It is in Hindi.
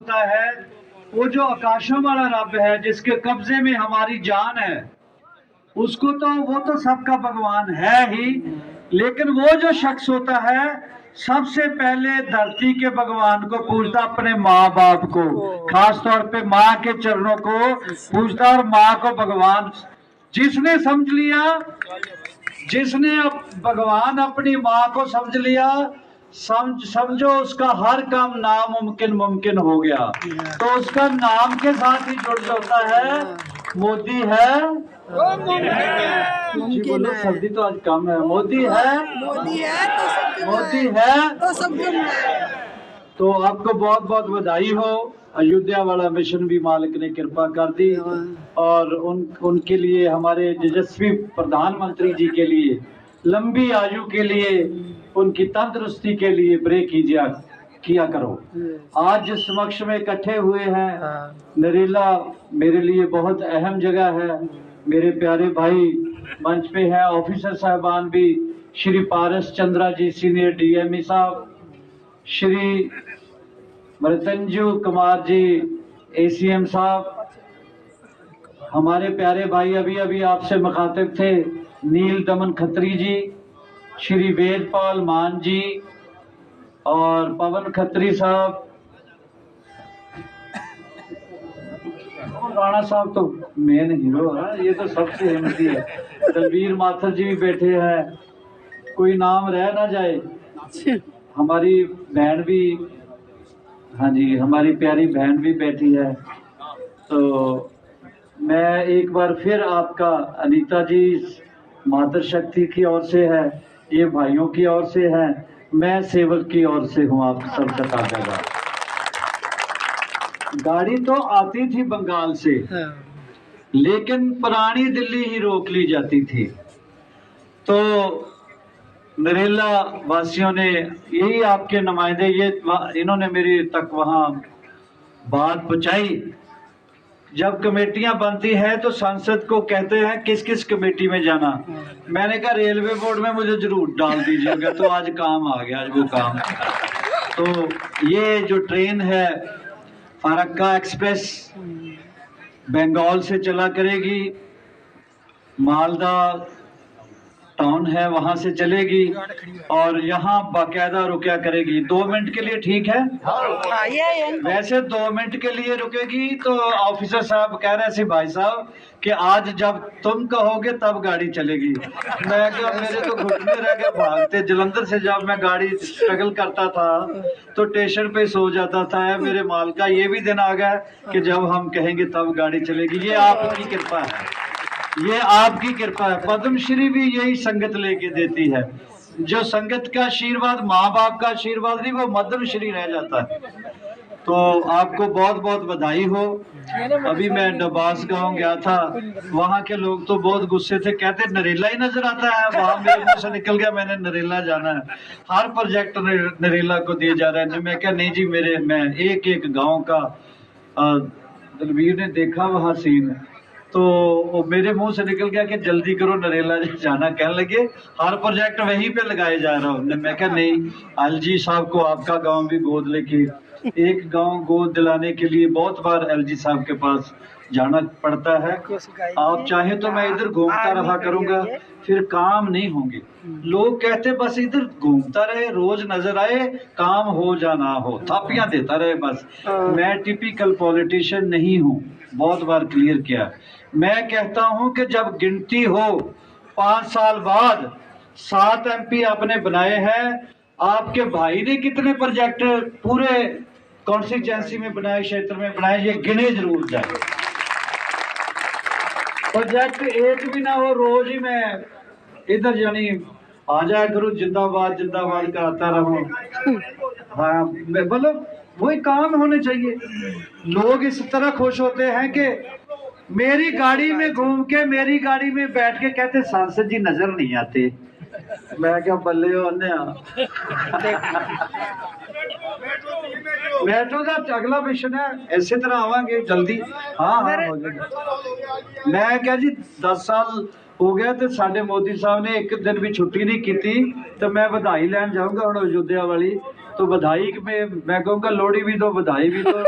होता है वो जो आकाशों वाला रब है जिसके कब्जे में हमारी जान है, उसको तो वो तो सबका भगवान है ही, लेकिन वो जो शख्स होता है सबसे पहले धरती के भगवान को पूजता, अपने माँ बाप को, खास तौर पे माँ के चरणों को पूजता। और माँ को भगवान जिसने समझ लिया, जिसने भगवान अपनी माँ को समझ लिया, समझो उसका हर काम नामुमकिन मुमकिन हो गया। तो उसका नाम के साथ ही जुड़ जाता है मोदी है, जी बोलो, सर्दी तो आज कम है। मोदी है, मोदी है तो सब मोदी है तो सब तो आपको बहुत बहुत बधाई हो। अयोध्या वाला मिशन भी मालिक ने कृपा कर दी, और उनके लिए, हमारे यशस्वी प्रधानमंत्री जी के लिए, लंबी आयु के लिए, उनकी तंदुरुस्ती के लिए प्रे किया करो। आज जिस समक्ष में इकट्ठे हुए हैं, नरेला मेरे लिए बहुत अहम जगह है। मेरे प्यारे भाई मंच पे हैं, ऑफिसर साहबान भी, श्री पारस चंद्रा जी सीनियर डीएमई साहब, श्री मृतंजू कुमार जी एसीएम साहब, हमारे प्यारे भाई अभी अभी आपसे मुखातिब थे नील दमन खत्री जी, श्री वेदपाल मान जी और पवन खत्री साहब, राणा साहब तो मेन हीरो है, ये तो सबसे हिम्मती है। दलवीर माथुर जी भी बैठे हैं, कोई नाम रह ना जाए। हमारी बहन भी, हाँ जी, हमारी प्यारी बहन भी बैठी है। तो मैं एक बार फिर आपका, अनीता जी मातृ शक्ति की ओर से है, ये भाइयों की ओर से है, मैं सेवक की ओर से हूँ, आप सब बता देगा। गाड़ी तो आती थी बंगाल से, लेकिन पुरानी दिल्ली ही रोक ली जाती थी। तो नरेला वासियों ने, यही आपके नुमाइंदे, ये इन्होंने मेरी तक वहां बात पहुंचाई। जब कमेटियां बनती है तो सांसद को कहते हैं किस किस कमेटी में जाना। मैंने कहा रेलवे बोर्ड में मुझे जरूर डाल दीजिएगा। तो आज काम आ गया, आज वो काम। तो ये जो ट्रेन है फरक्का एक्सप्रेस बंगाल से चला करेगी, मालदा टाउन है वहां से चलेगी और यहाँ बाकायदा रुका करेगी। 2 मिनट के लिए ठीक है? वैसे 2 मिनट के लिए रुकेगी। तो ऑफिसर साहब कह रहे थे भाई साहब कि आज जब तुम कहोगे तब गाड़ी चलेगी। मैं कहा मेरे तो घुटने रह गए भागते। जलंधर से जब मैं गाड़ी स्ट्रगल करता था तो स्टेशन पे सो जाता था। मेरे माल का ये भी दिन आ गया कि जब हम कहेंगे तब गाड़ी चलेगी। ये आपकी कृपा है, ये आपकी कृपा है। पद्मश्री भी यही संगत लेके देती है। जो संगत का आशीर्वाद, माँ बाप का आशीर्वाद नहीं, वो पद्मश्री रह जाता है। तो आपको बहुत बहुत बधाई हो। अभी मैं डबास गांव गया था, वहाँ के लोग तो बहुत गुस्से थे, कहते नरेला ही नजर आता है। वहां मेरे मुंह से निकल गया मैंने नरेला जाना है, हर प्रोजेक्ट नरेला को दिए जा रहे हैं। मैं क्या नहीं जी, मैं एक एक गाँव का, दलवीर ने देखा वहाँ सीन, तो मेरे मुंह से निकल गया कि जल्दी करो नरेला जाना। कहने लगे हर प्रोजेक्ट वहीं पे लगाए जा रहा हूँ। मैं क्या नहीं, एलजी साहब को आपका गांव भी गोद लेके, एक गांव गोद दिलाने के लिए बहुत बार एलजी साहब के पास जाना पड़ता है। आप चाहे तो मैं इधर घूमता रहा करूंगा, फिर काम नहीं होंगे। लोग कहते बस इधर घूमता रहे, रोज नजर आए, काम हो जा ना हो, थापियां देता रहे बस। मैं टिपिकल पॉलिटिशियन नहीं हूँ, बहुत बार क्लियर किया। मैं कहता हूं कि जब गिनती हो 5 साल बाद 7 एमपी आपने बनाए हैं, आपके भाई ने कितने प्रोजेक्ट पूरे कॉन्स्टिट्यूएंसी में बनाए, क्षेत्र में बनाए, ये गिने जरूर जाए। प्रोजेक्ट एक भी ना हो, रोज ही मैं इधर यानी आ जाया करूं, जिंदाबाद जिंदाबाद कराता रहूं। हाँ, मतलब वही काम होने चाहिए। लोग इस तरह खुश होते हैं कि मेरी गाड़ी में घूम के, मेरी गाड़ी में बैठ के कहते सांसद जी नजर नहीं आते। मैं क्या बल्ले हो मेट्रो का अगला मिशन है, इसी तरह आवांगे जल्दी। हाँ हो जाएगा। मैं क्या जी 10 साल हो गया तो साडे मोदी साहब ने एक दिन भी छुट्टी नहीं की थी। तो मैं बधाई लैन जाऊंगा हम अयोध्या वाली, तो बधाई में मैं कहूँगा लोहड़ी भी दो, बधाई भी दो।